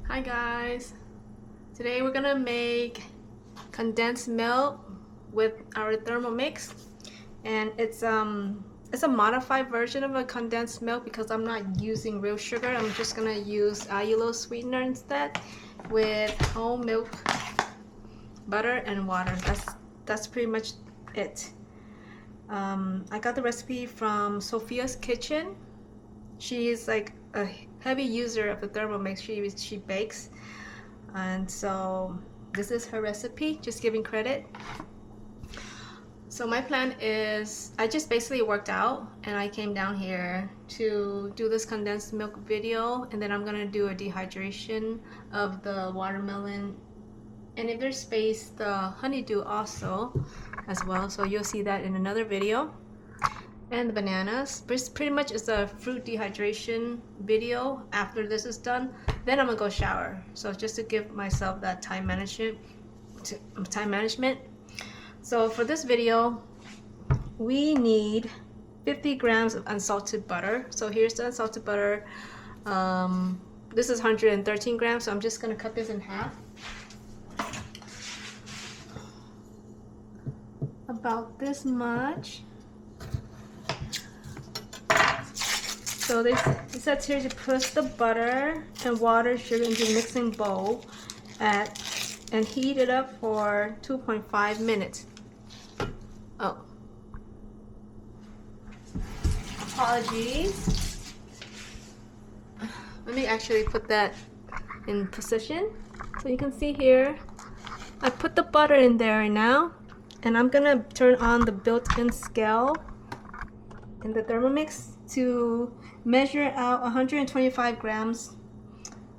Hi guys, today we're gonna make condensed milk with our Thermomix, and it's a modified version of a condensed milk because I'm not using real sugar. I'm just gonna use allulose sweetener instead with whole milk, butter, and water. That's pretty much it. I got the recipe from Sophia's kitchen. She is like a heavy user of the Thermomix. She bakes, and so this is her recipe, just giving credit. So my plan is, I just basically worked out and I came down here to do this condensed milk video, and then I'm gonna do a dehydration of the watermelon, and if there's space, the honeydew also as well, so you'll see that in another video. And the bananas. Pretty much it's a fruit dehydration video after this is done. Then I'm gonna go shower. So just to give myself that time management. So for this video, we need 50 grams of unsalted butter. So here's the unsalted butter. This is 113 grams, so I'm just gonna cut this in half. About this much. So it says here to put the butter and water, sugar into a mixing bowl and heat it up for 2.5 minutes. Oh, apologies. Let me actually put that in position. So you can see here, I put the butter in there right now, and I'm gonna turn on the built-in scale in the Thermomix to measure out 125 grams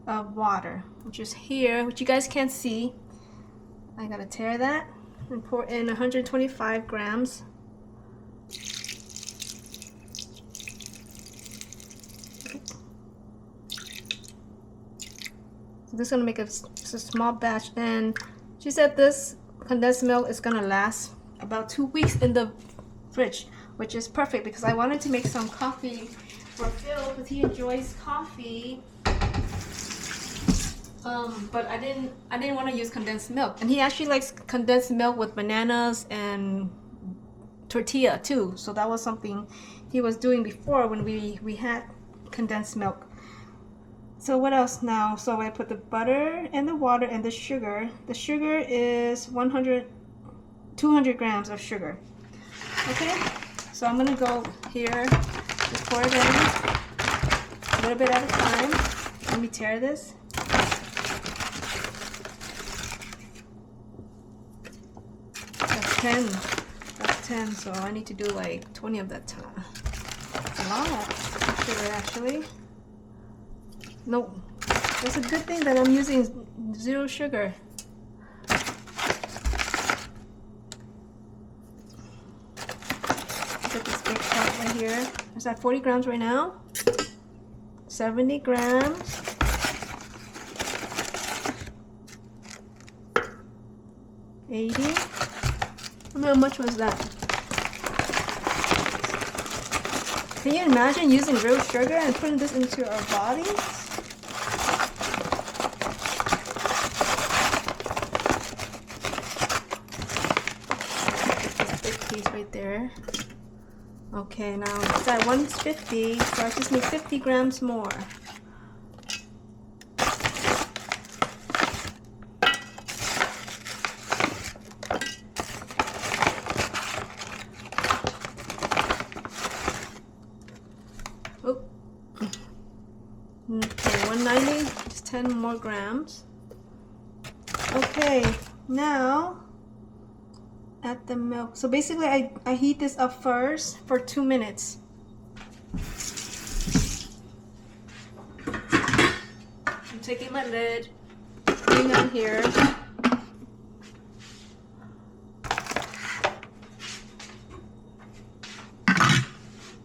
of water, which is here, which you guys can't see. I gotta tear that and pour in 125 grams. Okay. So this is gonna make a small batch, and she said this condensed milk is gonna last about 2 weeks in the fridge, which is perfect because I wanted to make some coffee for Phil because he enjoys coffee. But I didn't want to use condensed milk, and he actually likes condensed milk with bananas and tortilla too. So that was something he was doing before when we had condensed milk. So what else now? So I put the butter and the water and the sugar. The sugar is 200 grams of sugar. Okay, so I'm gonna go here, just pour it in a little bit at a time. Let me tear this. That's 10. That's 10, so I need to do like 20 of that time. That's a lot of sugar actually. No, that's a good thing that I'm using zero sugar. Right here. Is that 40 grams right now? 70 grams. 80. How much was that? Can you imagine using real sugar and putting this into our bodies? This big piece right there. Okay, now it's at 150, so I just need 50 grams more. Oh, okay, 190, just 10 more grams. Okay, now add the milk. So basically I heat this up first for 2 minutes. I'm taking my lid, putting on here.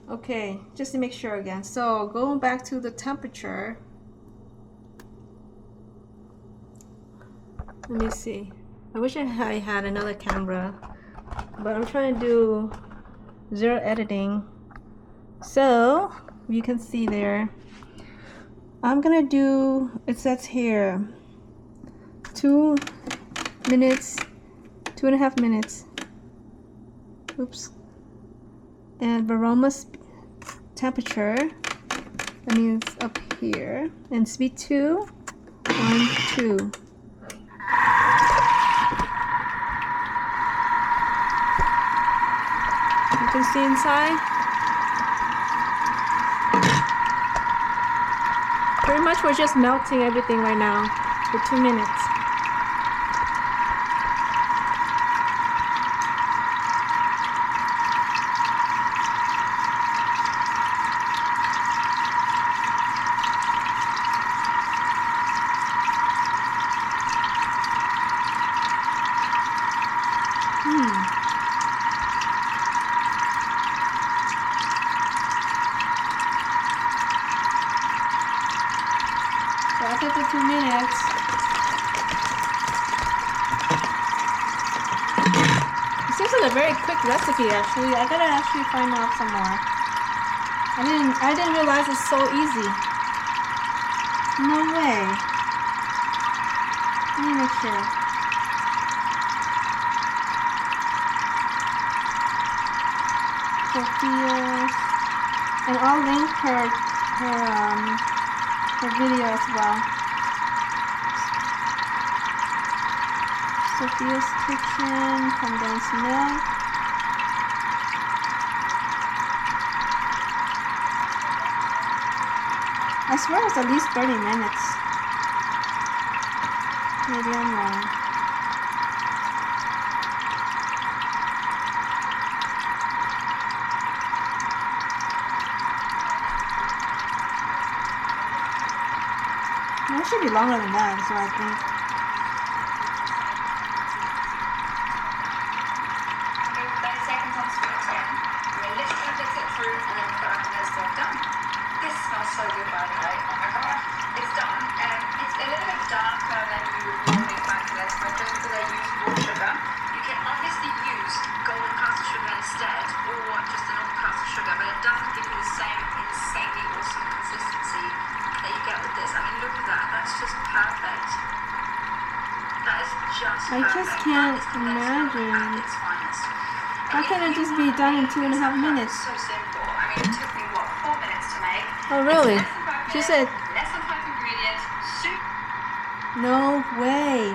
Okay, just to make sure again. So going back to the temperature. Let me see. I wish I had another camera, but I'm trying to do zero editing. So you can see there, I'm gonna do, it says here 2 minutes, 2.5 minutes. Oops. And Varoma's temperature, that means up here. And speed 2, 1, 2. You can see inside. Pretty much we're just melting everything right now for 2 minutes. So after the 2 minutes, it seems like a very quick recipe actually. I gotta actually find out some more. I didn't realize it's so easy. No way. Let me make sure. Sophia, and I'll link her video as well. Sophia's Kitchen, condensed milk. I swear it's at least 30 minutes. Maybe I'm wrong. It should be longer than that, so I think. 30 seconds on speed 10. We're literally going to fix it through and then put up and it's all done. This smells so good, by the way. Oh my god. It's done. It's a little bit darker than you would normally find condensed milk just because I use raw sugar. You can obviously use golden caster sugar instead or just a normal caster sugar, but it doesn't give you the same insanely awesome consistency that you get with this. I mean, look at that. That's just perfect. That is just I perfect. just can't imagine. How can it just be done in 2.5 minutes? So simple. I mean, it took me, what, 4 minutes to make? Oh, really? It's less than 5 She minutes, said, less than 5 ingredients, soup. no way.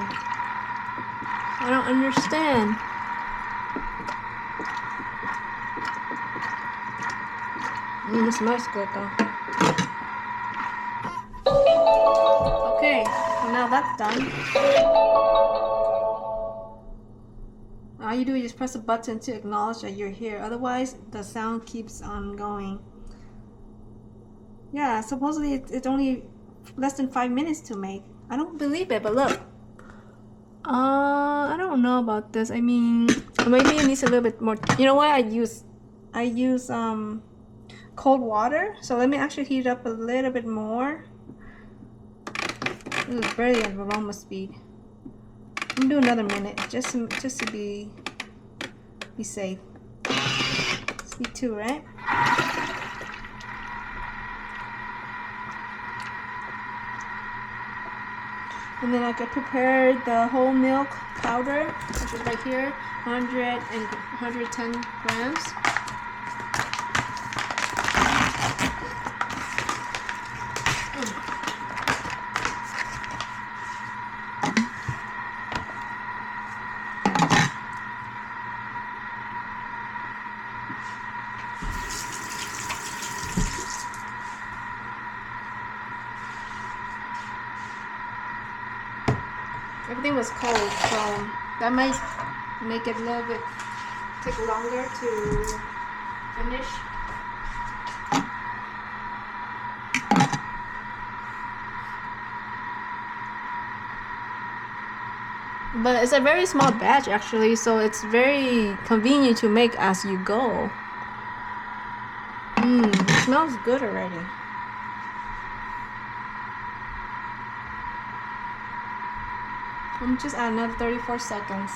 I don't understand. It smells good though. Okay, so now that's done. All you do is just press a button to acknowledge that you're here. Otherwise, the sound keeps on going. Yeah, supposedly it's only less than 5 minutes to make. I don't believe it, but look. I don't know about this. I mean, maybe it needs a little bit more. You know what? I use cold water. So let me actually heat it up a little bit more. This is barely at Varoma speed. I'm gonna do another minute just to be safe. Speed 2, right? And then I could prepare the whole milk powder, which is right here, 100 and 110 grams. Everything was cold, so that might make it a little bit take longer to finish. But it's a very small batch actually, so it's very convenient to make as you go. It smells good already. Let me just add another 34 seconds.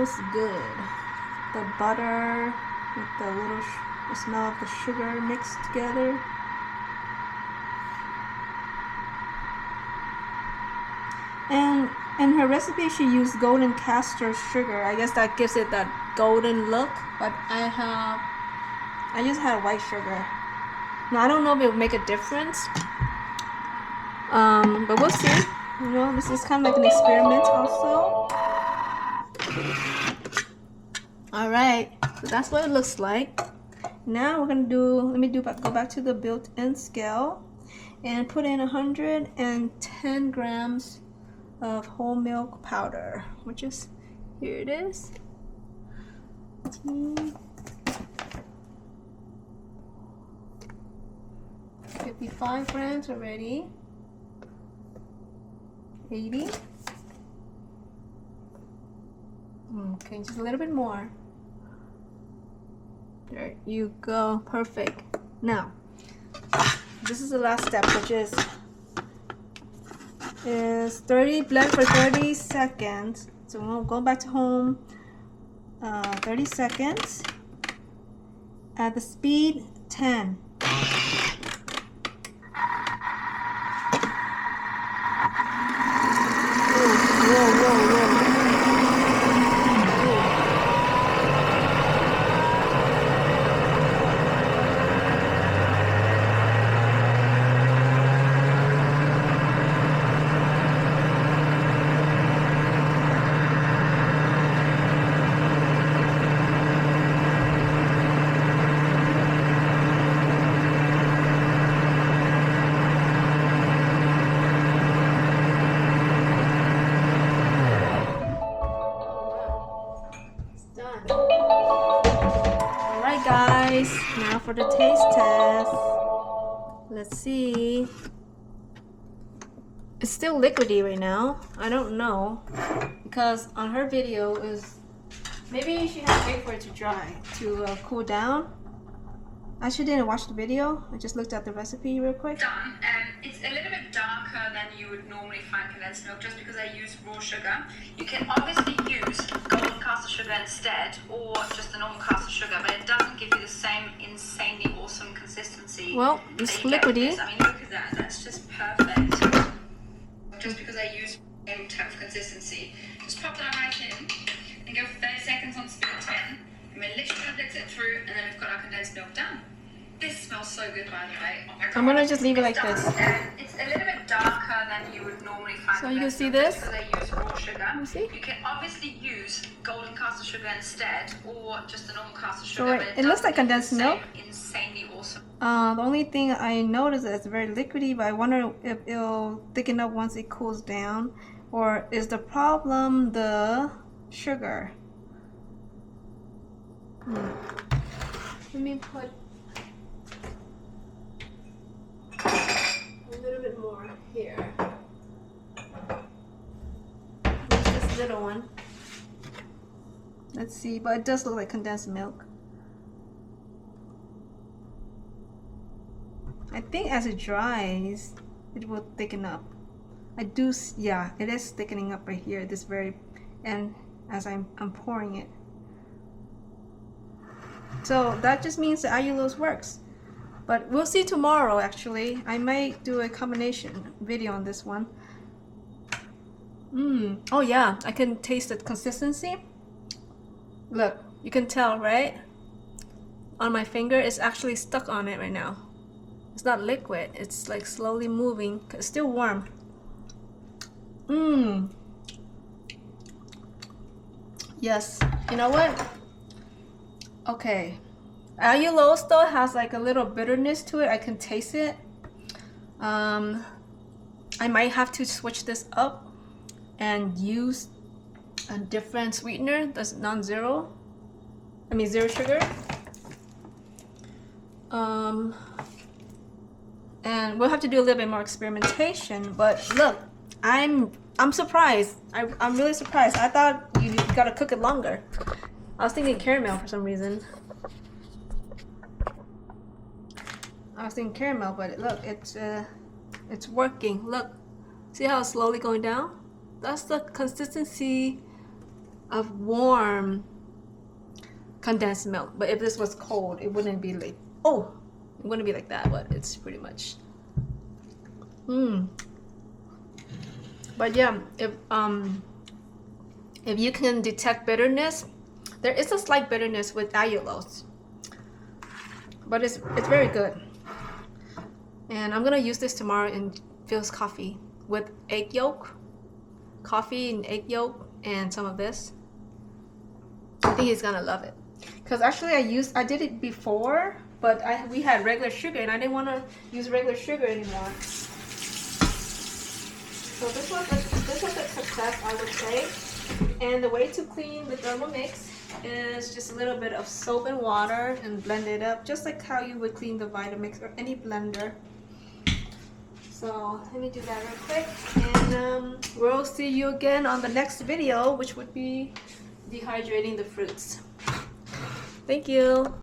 smells good. The butter with the smell of the sugar mixed together. And in her recipe, she used golden castor sugar. I guess that gives it that golden look. But I just had white sugar. Now I don't know if it will make a difference. But we'll see. You know, this is kind of like an experiment also. Alright, so that's what it looks like. Now we're gonna go back to the built-in scale and put in 110 grams of whole milk powder, which is, here it is. 55 grams already. 80. Okay, just a little bit more. There you go, perfect. Now, this is the last step, which is blend for 30 seconds. So we'll go back to home, 30 seconds at the speed 10. Whoa. Guys, now for the taste test. Let's see. It's still liquidy right now. I don't know, because on her video is maybe she had to wait for it to dry to cool down. I actually didn't watch the video. I just looked at the recipe real quick. Done. It's a little bit darker than you would normally find condensed milk, just because I use raw sugar. You can obviously use golden caster sugar instead, or just the normal caster sugar, but it doesn't give you the same insanely awesome consistency. Well, it's liquidy. I mean, look at that. That's just perfect. Just because I use the same type of consistency. Just pop that right in and go for 30 seconds on speed 10. And we're literally going to blitz it through, and then we've got our condensed milk done. This smells so good, by the way. Oh my God. I'm gonna just leave it like this. It's a little bit darker than you would normally find. So you can see this. Because I use raw sugar. See? You can obviously use golden caster sugar instead, or just the normal caster So sugar. it looks like condensed milk. Insanely awesome. The only thing I noticed is it's very liquidy, but I wonder if it'll thicken up once it cools down, or is the problem the sugar? Let me put a little bit more here. This little one. Let's see, but it does look like condensed milk. I think as it dries, it will thicken up. Yeah, it is thickening up right here. This very end as I'm pouring it. So that just means the allulose works. But we'll see tomorrow, actually. I might do a combination video on this one. Oh yeah, I can taste the consistency. Look, you can tell, right? On my finger, it's actually stuck on it right now. It's not liquid, it's like slowly moving. It's still warm. Yes, you know what? Okay. Allulose though has like a little bitterness to it. I can taste it. I might have to switch this up and use a different sweetener that's zero sugar. And we'll have to do a little bit more experimentation. But look, I'm surprised. I'm really surprised. I thought you gotta cook it longer. I was thinking caramel for some reason. But look, it's working. Look, see how it's slowly going down? That's the consistency of warm condensed milk. But if this was cold, it wouldn't be like, oh, it wouldn't be like that, but it's pretty much. But yeah, if you can detect bitterness, there is a slight bitterness with allulose, but it's very good. And I'm gonna use this tomorrow in Phil's coffee with egg yolk, coffee and egg yolk, and some of this. I think he's gonna love it. Cause actually I did it before, but we had regular sugar and I didn't want to use regular sugar anymore. So this was a success, I would say. And the way to clean the Thermomix is just a little bit of soap and water and blend it up, just like how you would clean the Vitamix or any blender. So let me do that real quick, and we'll see you again on the next video, which would be dehydrating the fruits. Thank you.